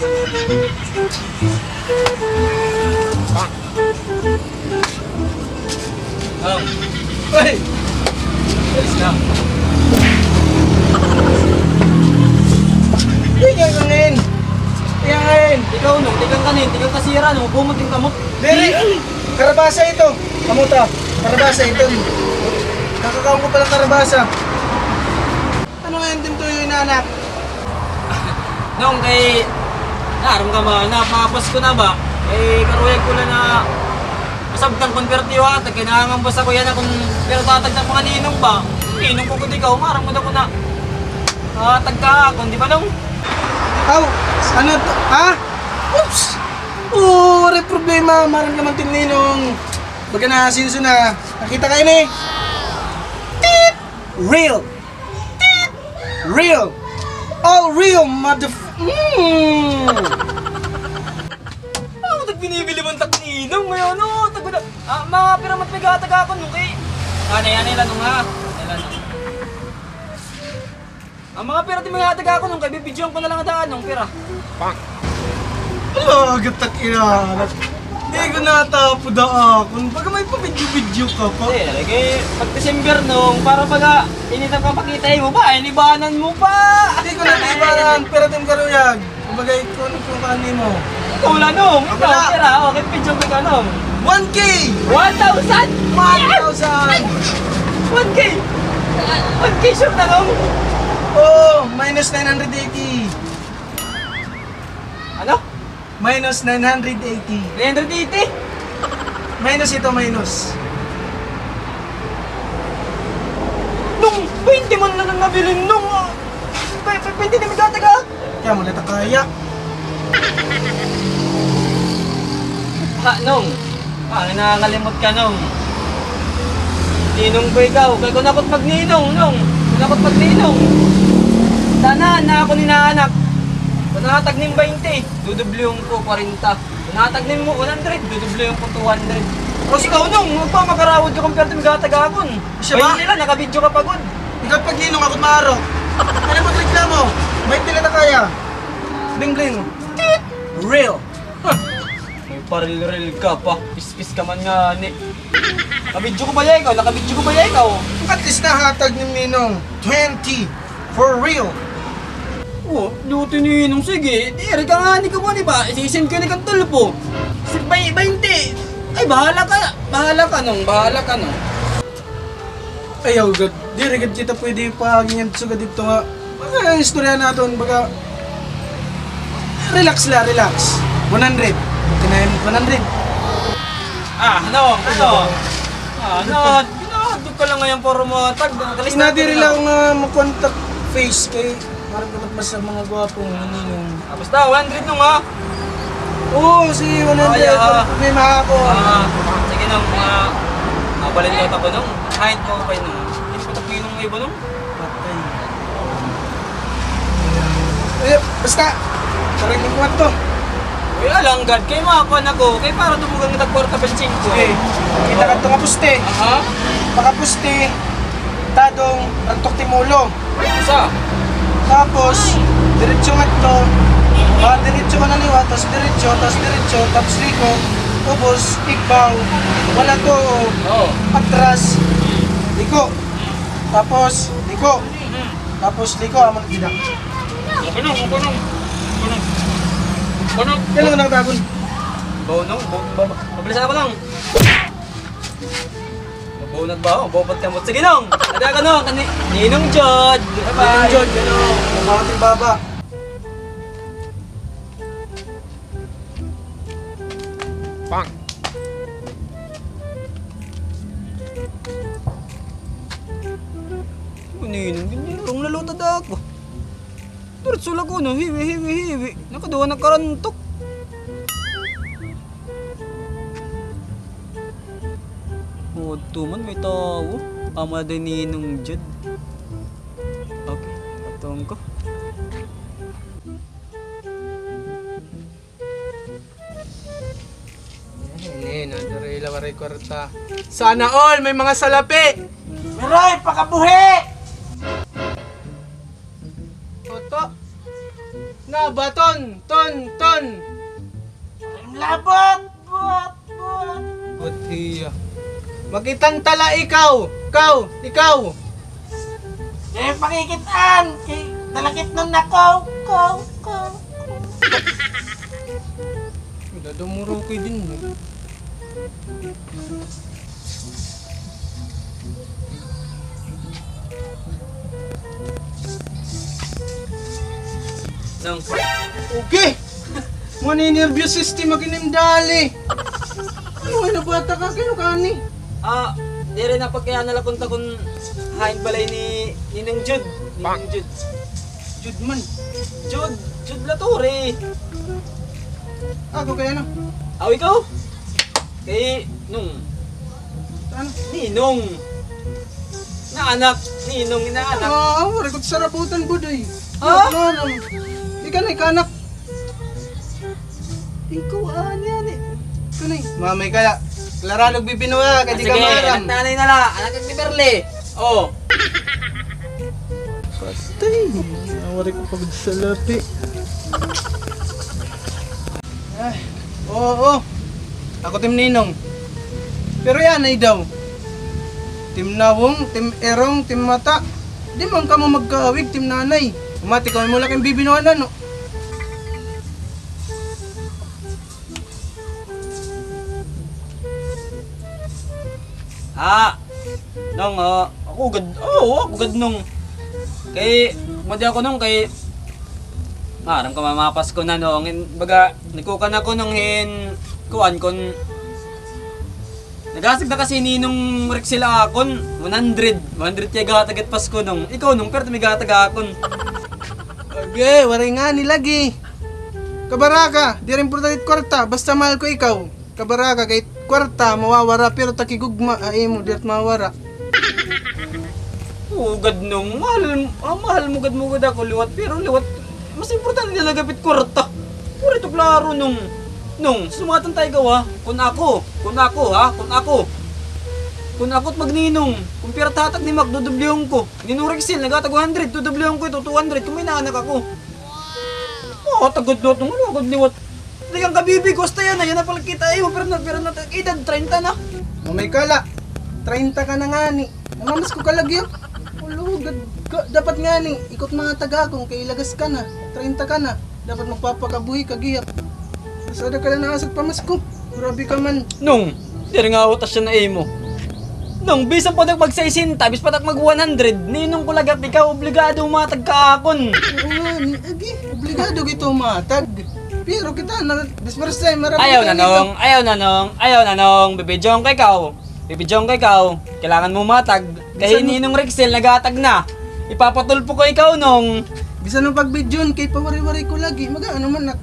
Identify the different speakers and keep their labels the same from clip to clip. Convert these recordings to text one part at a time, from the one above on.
Speaker 1: Hey! Alis na. Tingangin! Tingangin!
Speaker 2: Ikaw no, tigang kanin, tigang kasira no, bumuting kamot.
Speaker 1: Dere! Karabasa ito! Kamuta! Karabasa ito! Nakakaon ko palang karabasa. Ano nga yung tinto yung inanak?
Speaker 2: Nung kay naram ka ba, napapos ko na ba? Eh, karuyag ko lang na masabtang konvertiyo atag, kinahangambas ako yan akong pero tatag ng mga ninong ba? Ninong ko kundi ikaw, marang mo na ko na tagka ako, di ba nung?
Speaker 1: Aw! Ano to? Ha? Oops! Oo, rin problema. Marang naman tininong. Baga na, sinso na. Nakita kayo ni? Teep! Real! Teep! Real! All real,
Speaker 2: Ako binibili mong takninong ngayon, no? Tagod na. Mga piramat may gatag ako nung kay. Anay lang nung ha. Ang mga pira di may gatag ako nung kay, bibidyoan ko na lang daan nung pira.
Speaker 1: Ala, gatak ina. Hindi ko natapod ako. Baga may pabidyo-bidyo ka pa.
Speaker 2: Kaya pag December nung, para pag initang papakita mo ba, inibanan mo pa!
Speaker 1: Hindi ko natibanan. Pero tim karuyag. Kumbaga ito ano kung kanin mo.
Speaker 2: Ikaw lang nung,
Speaker 1: Ako
Speaker 2: ikaw
Speaker 1: na.
Speaker 2: pira, okay, pidyo ka nung.
Speaker 1: 1K!
Speaker 2: 1,000!
Speaker 1: 1,000!
Speaker 2: 1K! 1K sure na nung!
Speaker 1: Oh, minus 980.
Speaker 2: Ano?
Speaker 1: Minus 980.
Speaker 2: 380?
Speaker 1: Minus ito, minus.
Speaker 2: Nung 20 man lang nabilin nung! 20 na may gataga!
Speaker 1: Kaya mo nata kaya.
Speaker 2: Ha, nung! Nakakalimot ka nung! Ninong ko ikaw, kaya kung nakot magninong nung! Kung nakot magninong! Tanan na ako ninaanak! Kung nakatagnin 20, dudublyung ko 40. Kung nakatagnin mo 100, dudublyung ko 200. Tapos ikaw nung, magpamakarawad ka compare to magatagakon.
Speaker 1: Siya ba?
Speaker 2: Nila, nakabidyo ka pagod.
Speaker 1: Ikaw pag ninong ako maaro. Ano pag reklamo? May tila na kaya. Bling bling. Tit! Real.
Speaker 2: May paril-ril ka pa, pis-pis ka man nga ni. Nakabidyo ko ba ya ikaw? Nakabidyo ko ba ya ikaw?
Speaker 1: At least nahatag ni ninong 20 for real.
Speaker 2: Oh, luto ni Ninong, sige. Eri ka nga ni ko mo, di ba? Isisend ko ni kang tulpo. 20. Ay, bahala ka nung.
Speaker 1: Ayaw, God. Di rin kita pwede pahagingan sugad dito nga. Baka istorya natin, baka... Relax la, relax. 100. Tinayin 100.
Speaker 2: Ano? Pinahadog ka lang ngayon para matag.
Speaker 1: Inadiri lang nga mag-contact face kay... Marang naman mas sa mga gwapong ninong.
Speaker 2: Basta, 100 nung ha.
Speaker 1: Oo, si 100. Problema ako.
Speaker 2: Sige nung, mabalin ko ako nung. Kahit ko kayo nung. Hindi ko tapos nung iba nung.
Speaker 1: Patay. Basta, parang yung kwarto.
Speaker 2: Uy, alang God, kayo makakuan ako. Kayo para tumugang nagkwarta pa 5.
Speaker 1: Okay, kita ka ito nga puste. Baka puste, tadong, rantok timulo.
Speaker 2: Isa.
Speaker 1: Tapos, diretso nga ito. Diretso ka naliwa, tapos diretso, tapos liko. Tapos, ikbaw. Wala to. Atras. Liko. Tapos, liko. Tapos, liko. Aman tidak.
Speaker 2: Kunong.
Speaker 1: Kailan ka nakatagon?
Speaker 2: Baunong, mabilisan ako nung. Mabaunag ba ako? Bawapat ka mo. Sige nung! Ada ka nung! Ninong Jod!
Speaker 1: Bye-bye. Ninong Jod, gano'n. Makating baba.
Speaker 3: Bang!
Speaker 2: Ninong, ginirong nalutad ako. Diretso lang ko no, hiwi. Nakaduwa na karantok. Tuman may tao. Ama din Ninong Jod. Okay, patong ko.
Speaker 1: Nadari lawaray kwarta. Sana all may mga salapi. Meroy, pakabuhi! Toto. Na baton, tol. Ton!
Speaker 2: Labot!
Speaker 1: Putiya. Makitang tala ikaw! Ikaw!
Speaker 2: Eh, pakikitaan! Dalakit nun ako!
Speaker 1: Dadumuro ko din.
Speaker 2: Nung,
Speaker 1: Okay! Mani-nervous system makinimdali. Ano na bata ka kayo kani?
Speaker 2: di rin na pagkaya nalapunta kung hain balay ni Ninong Jude. Ninong Jude.
Speaker 1: Judman.
Speaker 2: Jude Latore.
Speaker 1: Ako kaya na.
Speaker 2: Aw, ikaw? Kay, nung,
Speaker 1: Ano?
Speaker 2: Ninong. Na anak. Ninong na anak.
Speaker 1: Rekod sarabutan buday.
Speaker 2: Ha?
Speaker 1: Di ka na ikanak.
Speaker 2: Ikaw, yan eh.
Speaker 1: Kanay. Mamay kaya. Klara nagbibinuha kay di ka
Speaker 2: Sige,
Speaker 1: maram.
Speaker 2: anak nanay na la. Anak ni Berle. Oh.
Speaker 1: Patay. Nawari ko pagod sa lapi. Oo. Ako Tim Ninong. Pero yan ay daw. Tim Nawong, Tim Erong, Tim Mata. Di man ka mo magkawig, Tim Nanay. Umati ka mo lang yung bibinuhan na, no?
Speaker 2: Nung, ako gad nung. Kay, madi ako nung kay, aram ka mamapas ko na nung, baga, nikukan ako nung kuan kon, nagasig na kasi Ninong Rexel akon, 100 kaya gatagat Pasko nung, ikaw nung, pero tumigatag akon.
Speaker 1: Okay, waray nga nilagi. Kabaraka, di rin portalit kwarta, basta mahal ko ikaw. Kabaraka, kahit kwarta, mawawara, pero takigugma, ay mo, di at mawara.
Speaker 2: Gad nung, mahal mo gad ako liwat, pero liwat, mas importante nila gapit kwarta. Puro ito klaro nung, sumatan tayo gawa, kung ako at magninong, kung pira tatag ni Mac, dudublihong ko. Ninong Rexel, nagatag 100, dudublihong ko ito, 200, kung may naanak ako. Tagod lot nung agad liwat. Hindi kang kabibig, gusto yan na pala kita pero na, edad, 30 na.
Speaker 1: Mamay kala, 30 ka na nga ni. Namamas ko kalagyan. Ulo, dapat nga ni, ikot mga taga kung kailagas ka na, 30 ka na. Dapat magpapakabuhi kagiyak. Sada ka na nakasag pamasko. Grabe ka man.
Speaker 2: Nung, di rin nga utas siya na mo. Nung, bisan po mag-60, bis patak mag-100, ninong ko lagat, ikaw obligado matag ka akon.
Speaker 1: Oo nga, obligado gito matag. Pero kita na, this first time, marami
Speaker 2: Ayaw
Speaker 1: ka
Speaker 2: na nung, bibidyong kay ikaw. Kailangan mo matag. Kahit Ninong Rexel, nagatag na. Ipapatulpo ko ikaw nung.
Speaker 1: Bisa nung pagbidyon, kay pawari-wari ko lagi. Ano man nak.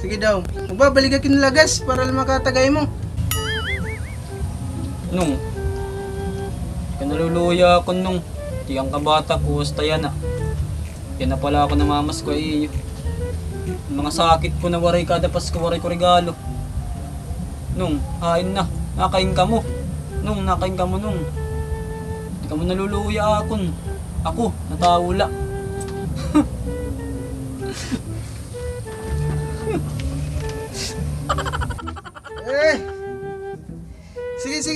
Speaker 1: Sige daw, magbabalik ka kinlagas para makatagay mo.
Speaker 2: Nung, kanaluluya ako nung. Tiyang kabata ko, basta yan ah. Yan na pala ako namamas ko iyo. Mga sakit ko na waray kada Pasko, waray ko regalo. Nung, hain na. Nakain ka mo. Nung. Hindi ka mo naluluya akon. Ako, natawula.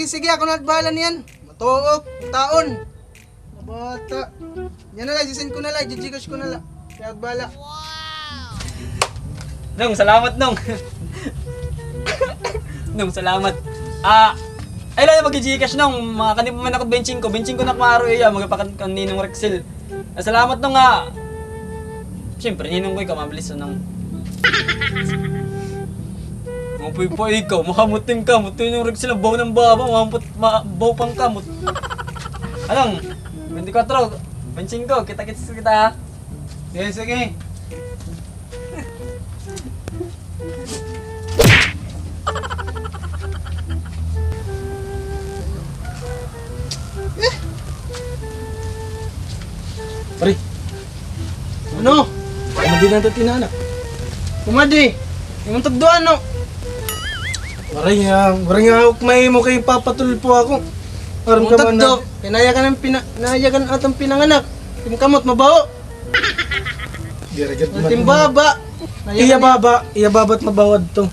Speaker 1: Sige, ako na at bahala niyan. Matuok, taon. Mabata. Yan na lang, sisend ko na lang, jijikash ko na lang. Kaya at bahala.
Speaker 2: Nung, salamat nung. Nung, salamat. Ay lang na mag-gcash nung, mga kanip man ako benching ko na kumaro iya, magapakan ka Ninong Rexel. Salamat nung siyempre, Ninong ko ikaw, mabilis nung. Mapoy pa ikaw, makamuting ka, mutin yung Rexel, baw ng baba, baw pang kamot. Anong, 24, benching ko, kita-kits kita ha.
Speaker 1: Sige.
Speaker 2: Pare,
Speaker 1: Ano?
Speaker 2: kumadi na ito tinana.
Speaker 1: Kumadi. Yung tagduan no. Waray nga ukmay mo kay papatulpo ako. Parang ka man na. Pinayagan atang pinanganak. Tim kamot mabaho.
Speaker 3: Diragat man.
Speaker 1: Tim baba. Iyababat mabawad to.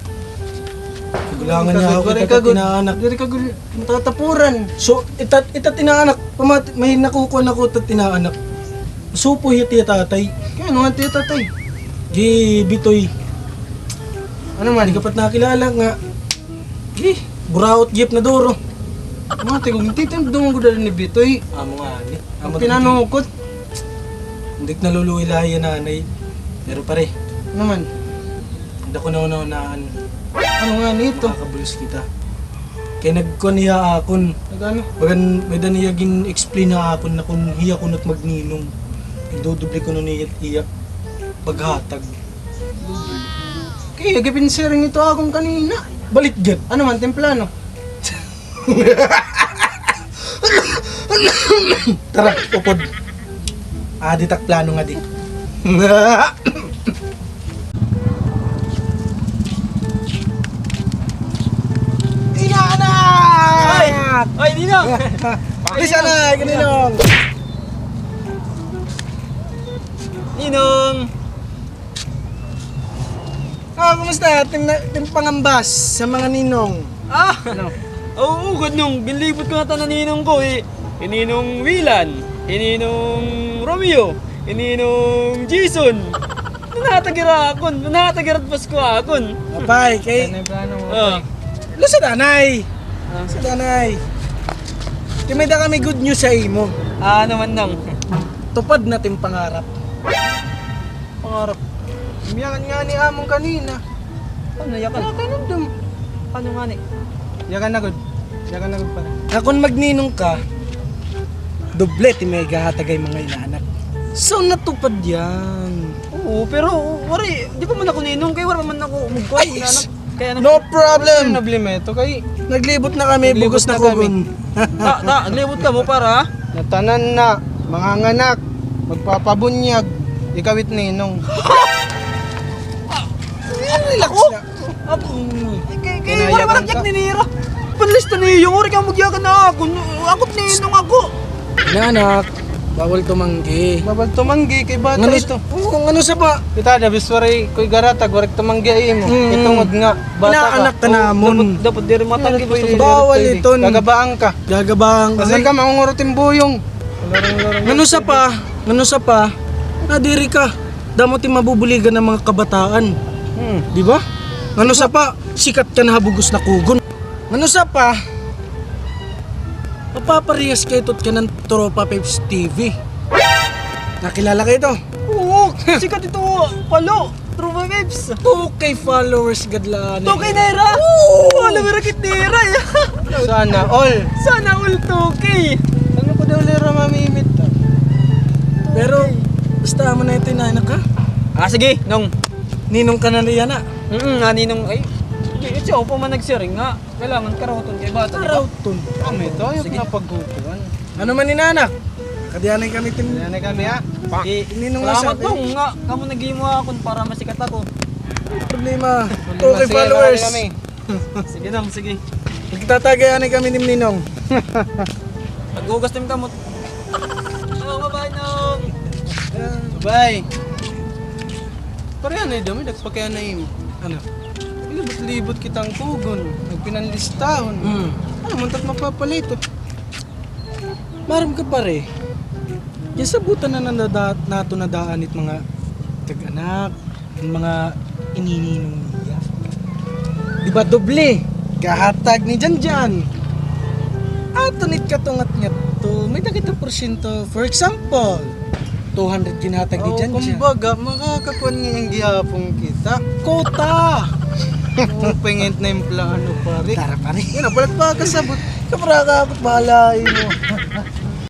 Speaker 1: Gulangan niya ako kita tinaanak.
Speaker 4: Dari ka gul matatapuran.
Speaker 1: So, ita tinaanak. May nakukuha na ko ita tinaanak. Supo hiya tiya tatay.
Speaker 4: Kaya ano nga tiyo tatay?
Speaker 1: Gi bitoy.
Speaker 4: Ano man?
Speaker 1: Di kapat nakilala nga. Gi, buraot jeep na duro.
Speaker 4: Mga tigong titinduman ko dali ni Bitoy.
Speaker 1: Amo nga ni.
Speaker 4: Ang pinanukot.
Speaker 1: Hindi ko naluluwilahi yan nanay. Pero pare,
Speaker 4: Ano man?
Speaker 1: hindi ko naunaan.
Speaker 4: Ano nga nito?
Speaker 1: Makakabulos kita. Kaya nagkuhan niya akon.
Speaker 4: Nagano?
Speaker 1: Bagan may daniya gin explain na akon na kung hiya ko na't magninong. Idodoble ko nun niya iya. Paghatag.
Speaker 4: Kaya gipinsiring ito akong kanina.
Speaker 1: Balik jet.
Speaker 4: Ano man templano?
Speaker 1: Tara, upod. Ditak plano nga di. Inaanak!
Speaker 2: Ay, Ninong!
Speaker 1: Bisa na, ganinong!
Speaker 2: Ninong!
Speaker 1: Kumusta? Tim pangambas sa mga ninong.
Speaker 2: Ah!
Speaker 4: Ano?
Speaker 2: Oo, ganun. Binlibot ko na ninong ko eh. Ininong Wilan, ininong Romeo, ininong Jason. Nanatagirat Pasko akon.
Speaker 1: Apay, kay...
Speaker 4: Ano yung plano mo?
Speaker 2: Ah.
Speaker 1: Lo sa danay. Sa danay. Kaya may da kami good news sa imo.
Speaker 2: Ano man nang?
Speaker 1: Tupad natin pangarap.
Speaker 4: Pangarap. Umiyakan nga ni among kanina.
Speaker 2: Ano yakan?
Speaker 4: Kanundum.
Speaker 2: Ano nga ni?
Speaker 4: Yakan na good. Yakan na good pare.
Speaker 1: Kung magninong ka, doble ti may gahatagay mga inaanak. So natupad yan.
Speaker 2: Oo, pero wari, di pa man ako ninong kay wala pa man ako umugkoy
Speaker 1: Ay,
Speaker 2: anak. Kaya
Speaker 1: No problem.
Speaker 4: Nablimeto kay
Speaker 1: Naglibot na kami,
Speaker 4: Naglibot
Speaker 1: bugos na
Speaker 4: na kami.
Speaker 1: kugon.
Speaker 2: naglibot ka mo para
Speaker 4: natanan na mga nganak magpapabunyag ikawit ninong.
Speaker 1: Relax na.
Speaker 2: kay
Speaker 4: Kinayakan
Speaker 2: wala man
Speaker 4: ka?
Speaker 2: yak ni Nira. Panlista niyo, ori ka magyakan na ako. Akot ninong ako.
Speaker 1: Inaanak, bawal tumanggi.
Speaker 4: Babal tumanggi kay bata
Speaker 1: Ngano
Speaker 4: ito.
Speaker 1: Oo, ano sa pa?
Speaker 4: Kita da biswari koy garatag warik tumanggi ay mo.
Speaker 1: Mm.
Speaker 4: Itungod nga bata ka.
Speaker 1: Inaanak ka namon.
Speaker 2: Dapat di rin matanggi basta
Speaker 4: Pwede,
Speaker 1: Bawal
Speaker 4: pwede.
Speaker 1: iton.
Speaker 4: Gagabaan ka.
Speaker 1: Gagabang.
Speaker 4: Kasi ka mangungurutin buyong.
Speaker 1: Ngano sa pa? Nadiri ka. Damo ti mabubuligan ng mga kabataan. Di ba? Ngano sa pa? Sikat ka na habugos na kugon. Ngano sa pa? Mapaparehas kayo tot ka ng Tropa Peps TV. Nakilala kayo to?
Speaker 2: Oo, sikat ito. Palo, True Vibes.
Speaker 1: 2K followers gadlaan.
Speaker 2: 2K Naira. Oo, alam mo rakit Naira.
Speaker 4: Sana all.
Speaker 2: Sana all 2K.
Speaker 4: Ano ko daw lera mamimit ta?
Speaker 1: Pero, basta mo na ito inaanak ka.
Speaker 2: Ah, sige, nung.
Speaker 1: Ninong ka na niya na.
Speaker 2: Naninong, ay, siya pa man nagsiring nga. Kailangan karoton kay bata. di ba?
Speaker 1: Arawton.
Speaker 4: Kami to, yung
Speaker 2: Sige.
Speaker 4: napaggutuan.
Speaker 1: Ano man inaanak? Kadianay kami tin.
Speaker 4: Yan kami ha.
Speaker 1: Ninong nga
Speaker 2: Salamat
Speaker 1: sabi.
Speaker 2: nung nga. Kamu nag-imo ako para masikat ako.
Speaker 1: Problema. 2K
Speaker 4: Sige,
Speaker 1: followers.
Speaker 4: marami kami.
Speaker 2: Sige nang, sige.
Speaker 1: Magtatagayan kami ni Ninong.
Speaker 2: Pag-ugas din kamot. Oh, bye-bye nung.
Speaker 4: Bye. Parehan na dami, nagpakaya na im.
Speaker 1: Ano?
Speaker 4: Libot-libot kitang kugon. Nagpinanlistahon. Ano, muntat mapapalito.
Speaker 1: Maram ka pare. Yan sa buta na nato nadaanit mga kag-anak, mga inininong niya. Di ba doble? Kahatag ni Janjan. Atonit katungat nga to, may dagita porsyento. For example, 200 ginatag ni Janjan.
Speaker 4: Kumbaga, makakakuan nga yung gihapong kita.
Speaker 1: Kota!
Speaker 4: Pengent na yung plano pare.
Speaker 1: Tara pare.
Speaker 4: Yan, balat pa kasabot.
Speaker 1: Kapra ka, bahala mo.